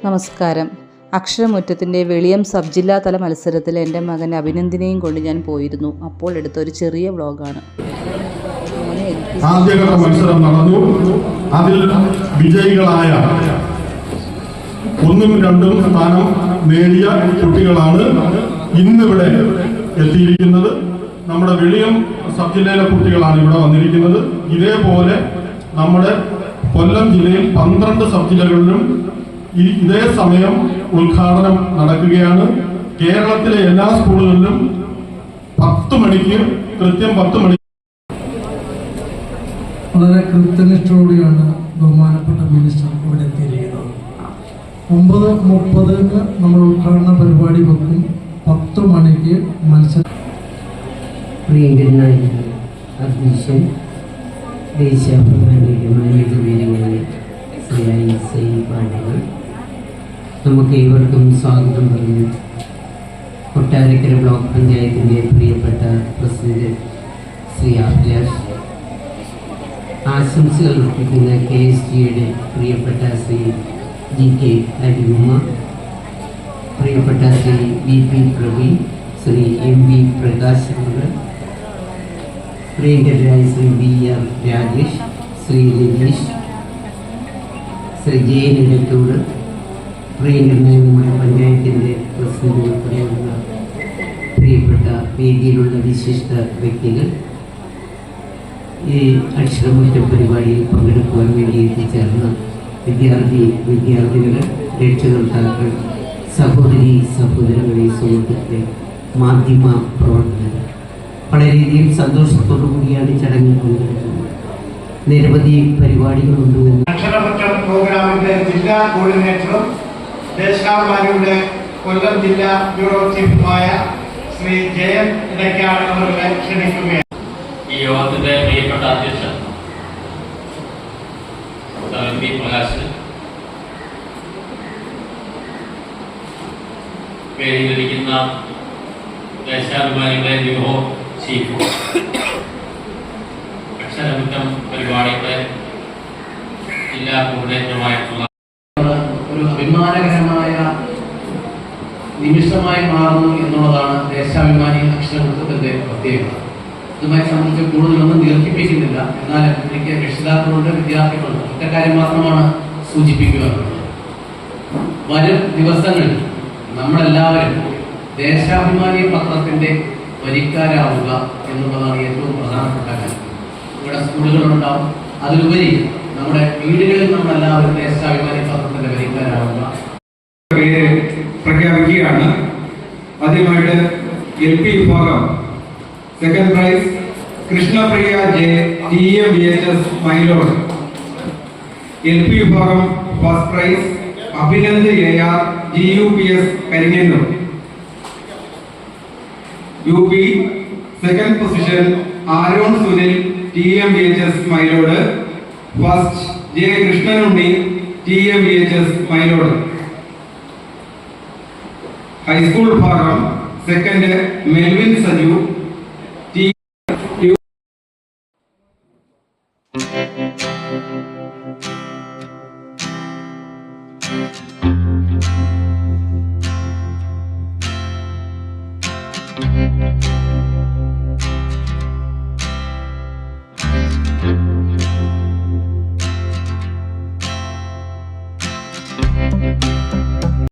നമസ്കാരം. അക്ഷരമുറ്റത്തിൻ്റെ വെളിയം സബ് ജില്ലാതല മത്സരത്തിൽ എൻ്റെ മകൻ അഭിനന്ദിനെയും കൊണ്ട് ഞാൻ പോയിരുന്നു. അപ്പോൾ എടുത്ത ഒരു ചെറിയ വ്ലോഗാണ്. ആദ്യഘട്ട മത്സരം നടന്നു. അതിൽ വിജയികളായ 1ഉം 2ഉം സ്ഥാനം നേടിയ കുട്ടികളാണ് ഇന്നിവിടെ എത്തിയിരിക്കുന്നത്. നമ്മുടെ വെളിയം സബ് ജില്ലയിലെ കുട്ടികളാണ് ഇവിടെ വന്നിരിക്കുന്നത്. ഇതേപോലെ നമ്മുടെ കൊല്ലം ജില്ലയിൽ 12 സബ് ജില്ലകളിലും ഇതേ സമയം ഉദ്ഘാടനം നടക്കുകയാണ്. കേരളത്തിലെ എല്ലാ സ്കൂളുകളിലും 10 മണിക്ക് കൃത്യം 10 മണിക്ക് വളരെ കൃത്യനിഷ്ഠയോടെയാണ് ബഹുമാനപ്പെട്ട മിനിസ്റ്റർ ഇവിടെ എത്തിയിരിക്കുന്നത്. 9:30 നമ്മൾ ഉദ്ഘാടന പരിപാടി വെക്കും. 10 മണിക്ക് മത്സരം. പ്രിയങ്കരനായ അധ്യക്ഷൻ, ദേശീയമാനേജുമാരികളിലെ പാഠങ്ങൾ നമുക്ക് ഏവർക്കും സ്വാഗതം പറഞ്ഞു. കൊട്ടാരക്കര ബ്ലോക്ക് പഞ്ചായത്തിൻ്റെ പ്രിയപ്പെട്ട പ്രസിഡന്റ് ശ്രീ അഭിലാഷ്, ആശംസകൾ അർപ്പിക്കുന്ന KSGയുടെ പ്രിയപ്പെട്ട ശ്രീ GK ഹരികുമാർ, പ്രിയപ്പെട്ട Shri VP Praveen, Shri MB Prakash, പ്രിയങ്കരായ Shri BR Rajesh, Shri Ratheesh, Shri JN ഇടത്തൂർ, പ്രിയങ്കരനായ നമ്മുടെ പഞ്ചായത്തിൻ്റെ പ്രസിഡന്റ് ഉൾപ്പെടെയുള്ള പ്രിയപ്പെട്ട വേദിയിലുള്ള വിശിഷ്ട വ്യക്തികൾ, ഈ അക്ഷരമുറ്റ പരിപാടിയിൽ പങ്കെടുക്കുവാൻ വേണ്ടി എത്തിച്ചേർന്ന വിദ്യാർത്ഥികൾ, രക്ഷകർത്താക്കൾ, സഹോദരി സഹോദരങ്ങളെ, സുഹൃത്തുക്കളെ, മാധ്യമ പ്രവർത്തകർ, വളരെയധികം സന്തോഷത്തോടു കൂടിയാണ് ചടങ്ങിൽ പങ്കെടുക്കുന്നത്. നിരവധി പരിപാടികളുണ്ട്. അക്ഷരമുറ്റ പ്രോഗ്രാമിന്റെ ജില്ലാ കോർഡിനേറ്ററും ദേശാഭിമാനിയുടെ കൊല്ലം ജില്ലാ ബ്യൂറോ ചീഫുമായ ശ്രീ ജയൻ ഇടയ്ക്കാട് അവരുടെ ക്ഷണിക്കുകയാണ്. ഈ യോഗത്തിന്റെ പ്രിയപ്പെട്ട അധ്യക്ഷൻ MB പ്രകാശ്, പേരിലിരിക്കുന്ന ദേശാഭിമാനിയുടെ ബ്യൂറോ ചീഫ്, അക്ഷരമുറ്റം പരിപാടിയുടെ ജില്ലാ കോർഡിനേറ്ററുമായിട്ടുള്ള ഒരു അഭിമാനകരമായ നിമിഷമായി മാറുന്നു എന്നുള്ളതാണ് ദേശാഭിമാനി അക്ഷരമുറ്റത്തിന്റെ പ്രത്യേകത. ഇതുമായി സംബന്ധിച്ച് കൂടുതലൊന്നും ദീർഘിപ്പിക്കുന്നില്ല. എന്നാൽ എനിക്ക് രക്ഷിതാക്കളുണ്ട്, വിദ്യാർത്ഥികളുണ്ട്, ഒറ്റ കാര്യം മാത്രമാണ് സൂചിപ്പിക്കുവാനുള്ളത്. വരും ദിവസങ്ങളിൽ നമ്മളെല്ലാവരും ദേശാഭിമാനി പത്രത്തിന്റെ വരിക്കാരാവുക എന്നുള്ളതാണ് ഏറ്റവും പ്രധാനപ്പെട്ട കാര്യം. നമ്മുടെ സ്കൂളുകളുണ്ടാവും, അതിലുപരി നമ്മുടെ വീടുകളിൽ നമ്മളെല്ലാവരും ദേശാഭിമാനി പത്രത്തിന്റെ വരിക്കാരാവുക. പേര് പ്രഖ്യാപിക്കുകയാണ്. ആദ്യമായിട്ട് LP വിഭാഗം second prize Krishnapriya J TMVHS മൈലോഡ്. LP വിഭാഗം first prize Abhinand AR GUPS Karingannoor. UP second position Aaron Sunil TMVHS മൈലോഡ്. First J Krishnanunni TMVHS മൈലോഡ്. High school വിഭാഗം സെക്കൻഡ് മെൽവിൻ സജു